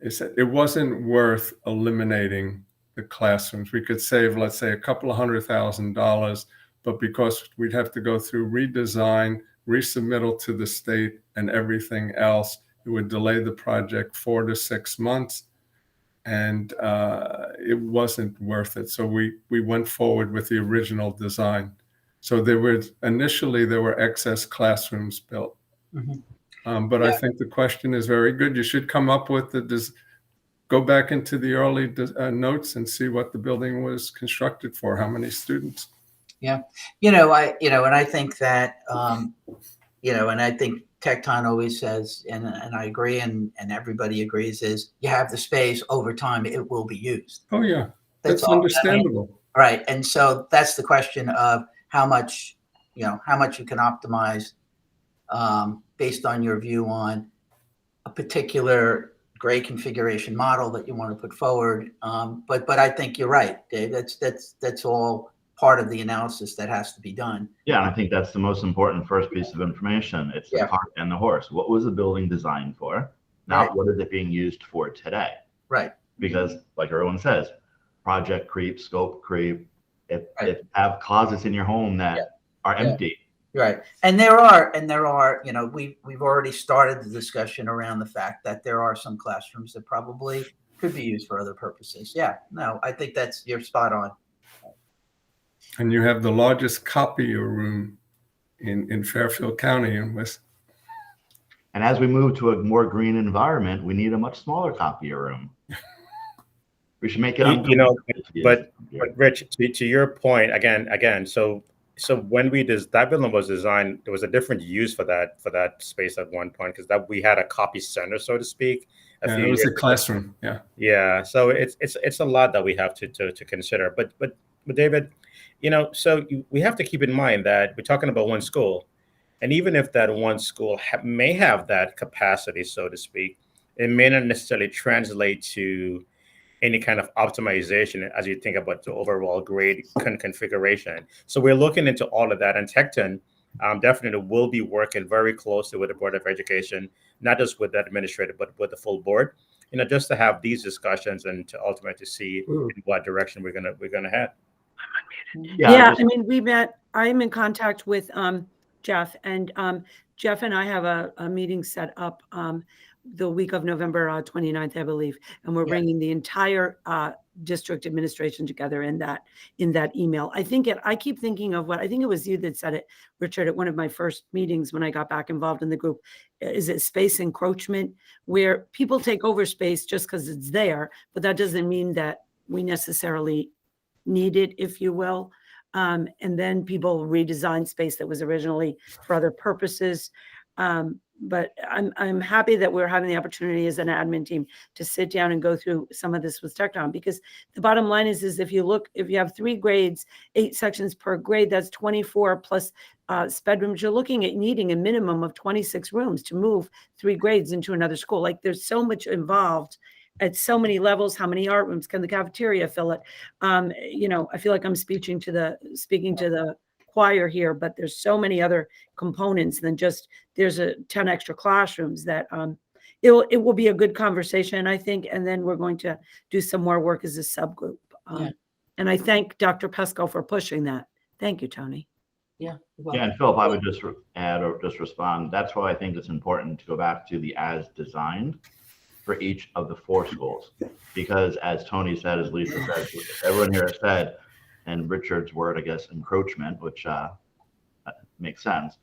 it wasn't worth eliminating the classrooms. We could save, let's say, a couple of $100,000, but because we'd have to go through redesign, resubmittal to the state and everything else, it would delay the project 4 to 6 months. And it wasn't worth it. So we went forward with the original design. So initially there were excess classrooms built. But I think the question is very good. You should come up with go back into the early notes and see what the building was constructed for, how many students. Yeah. And I think that, and I think Tecton always says, and I agree, and everybody agrees, is you have the space, over time it will be used. Oh yeah, that's understandable. Right. And so that's the question of how much you can optimize based on your view on a particular grade configuration model that you want to put forward. But I think you're right, Dave. That's all part of the analysis that has to be done. Yeah, and I think that's the most important first piece of information. It's the cart and the horse. What was the building designed for? Not what is it being used for today? Right. Because like everyone says, project creep, scope creep. If have closets in your home that are empty. Right. And there are, we've already started the discussion around the fact that there are some classrooms that probably could be used for other purposes. Yeah. No, I think you're spot on. And you have the largest copier room in Fairfield County in West. And as we move to a more green environment, we need a much smaller copier room. We should make it. But Rich, to your point again. So when that building was designed, there was a different use for that space at one point, because we had a copy center, so to speak. It was a classroom. Yeah. Yeah. So it's a lot that we have to consider. But David, so we have to keep in mind that we're talking about one school, and even if that one school may have that capacity, so to speak, it may not necessarily translate to any kind of optimization as you think about the overall grade configuration. So we're looking into all of that, and Tecton definitely will be working very closely with the Board of Education, not just with the administrator, but with the full board, just to have these discussions and to ultimately see in what direction we're gonna head. Yeah, I mean, we met. I'm in contact with Jeff, and Jeff and I have a meeting set up the week of November 29th, I believe, and we're bringing the entire district administration together in that email. I keep thinking of I think it was you that said it, Richard, at one of my first meetings when I got back involved in the group. Is it space encroachment, where people take over space just because it's there, but that doesn't mean that we necessarily need it, if you will. And then people redesign space that was originally for other purposes. But I'm happy that we're having the opportunity as an admin team to sit down and go through some of this with Tecton, because the bottom line is if you have 3 grades, 8 sections per grade, that's 24 plus bedrooms. You're looking at needing a minimum of 26 rooms to move 3 grades into another school. Like, there's so much involved at so many levels. How many art rooms? Can the cafeteria fill it? I feel like I'm speaking to the choir here, but there's so many other components than just there's 10 extra classrooms that it will be a good conversation, I think. And then we're going to do some more work as a subgroup. And I thank Dr. Pesco for pushing that. Thank you, Tony. Yeah. Yeah, and Philip, I would just add or just respond. That's why I think it's important to go back to the as designed for each of the 4 schools, because as Tony said, as Lisa said, everyone here has said, and Richard's word, I guess, encroachment, which I That makes sense.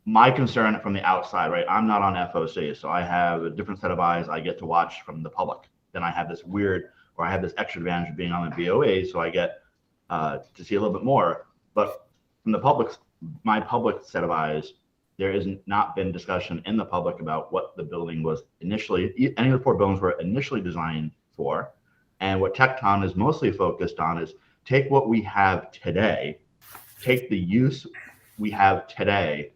My concern from the outside, right? I'm not on FOC, so I have a different set of eyes I get to watch from the public. Then I have this I have this extra advantage of being on the BOA, so I get to see a little bit more. But from my public set of eyes, there has not been discussion in the public about what the building was initially, any of the 4 buildings were initially designed for. And what Tecton is mostly focused on is take what we have today, take the use we have today,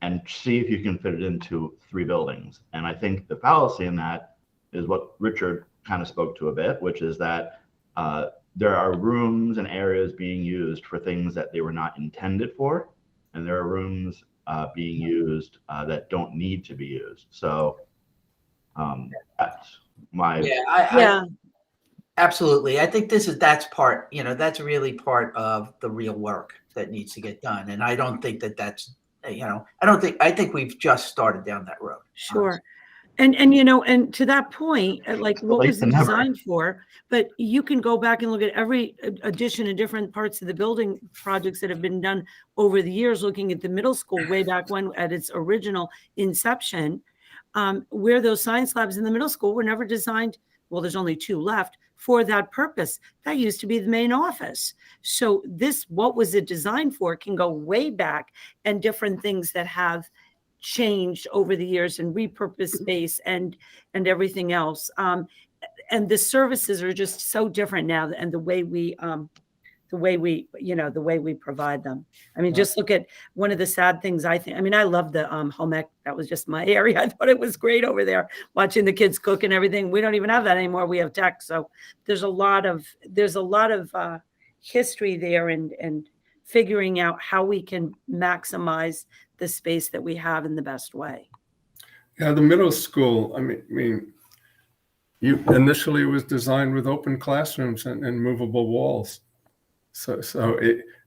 and see if you can fit it into 3 buildings. And I think the fallacy in that is what Richard kind of spoke to a bit, which is that there are rooms and areas being used for things that they were not intended for, and there are rooms being used that don't need to be used. So that's my I absolutely. I think that's part, that's really part of the real work that needs to get done. And I don't think that's, I think we've just started down that road. Sure. And to that point, like what was it designed for? But you can go back and look at every addition in different parts of the building projects that have been done over the years, looking at the middle school way back when at its original inception, where those science labs in the middle school were never designed. Well, there's only 2 left for that purpose. That used to be the main office. So what was it designed for, can go way back, and different things that have changed over the years and repurposed space and everything else. And the services are just so different now, and the way we provide them. I mean, just look at one of the sad things, I love the home ec. That was just my area. I thought it was great over there, watching the kids cook and everything. We don't even have that anymore. We have tech. So there's a lot of history there, and figuring out how we can maximize the space that we have in the best way. Yeah, the middle school, you initially was designed with open classrooms and movable walls. So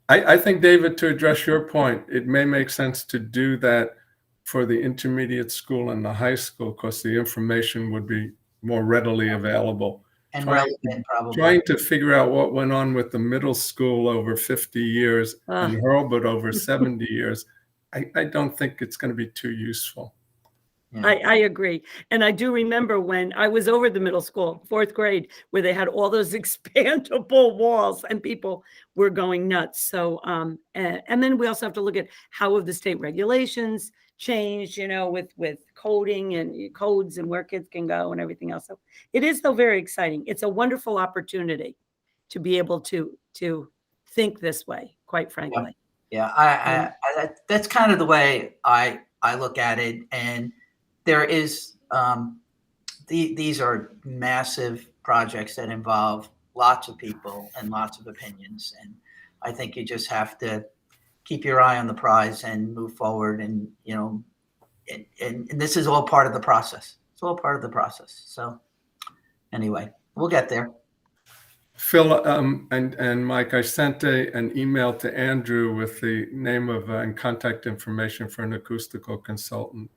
I think, David, to address your point, it may make sense to do that for the intermediate school and the high school, because the information would be more readily available. And relevant, probably. Trying to figure out what went on with the middle school over 50 years and Hurlbut over 70 years, I don't think it's going to be too useful. Yeah. I agree. And I do remember when I was over the middle school, 4th grade, where they had all those expandable walls and people were going nuts. So, and then we also have to look at how have the state regulations changed, with coding and codes and where kids can go and everything else. So it is, though, very exciting. It's a wonderful opportunity to be able to think this way, quite frankly. Yeah, I that's kind of the way I look at it. And there is these are massive projects that involve lots of people and lots of opinions, and I think you just have to keep your eye on the prize and move forward. And and this is all part of the process. It's all part of the process. So anyway, we'll get there. Phil and Mike, I sent an email to Andrew with the name of and contact information for an acoustical consultant.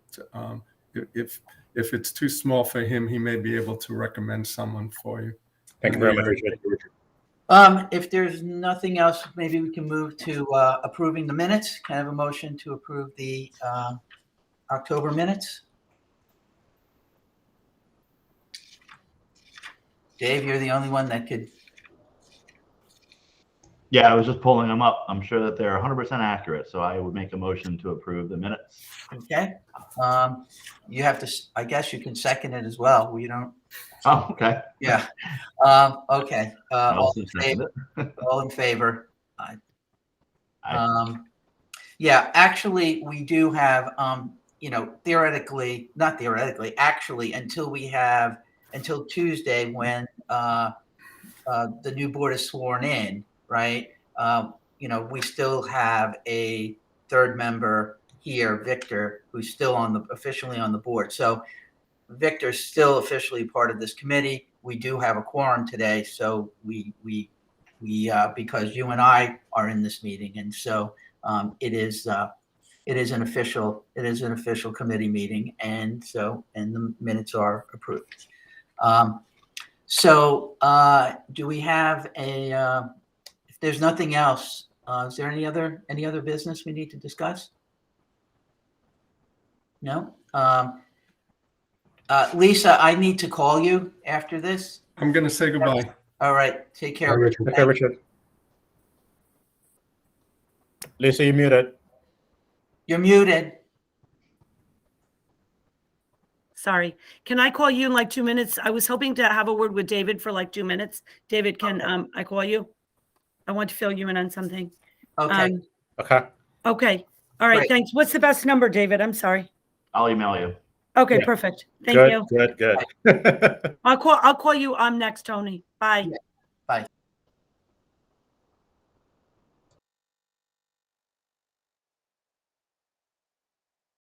If it's too small for him, he may be able to recommend someone for you. Thank you very much, Richard. If there's nothing else, maybe we can move to approving the minutes. Can I have a motion to approve the October minutes? Dave, you're the only one that could. Yeah, I was just pulling them up. I'm sure that they're 100% accurate, so I would make a motion to approve the minutes. Okay. You have to, I guess you can second it as well. Well, you don't. Oh, okay. Yeah. Okay. All in favor? Aye. Yeah, actually, we do have, actually, until Tuesday, when the new board is sworn in, right? We still have a 3rd member here, Victor, who's still officially on the board. So Victor's still officially part of this committee. We do have a quorum today, so we because you and I are in this meeting, and so it is an official committee meeting, and the minutes are approved. So do we have if there's nothing else, Is there any other business we need to discuss? No? Lisa, I need to call you after this. I'm going to say goodbye. All right. Take care. Bye, Richard. Okay, Richard. Lisa, you're muted. You're muted. Sorry. Can I call you in like 2 minutes? I was hoping to have a word with David for like 2 minutes. David, can I call you? I want to fill you in on something. Okay. Okay. Okay. All right. Great. Thanks. What's the best number, David? I'm sorry. I'll email you. Okay, Yeah. perfect. Thank you. Good. I'll call you next, Tony. Bye. Bye.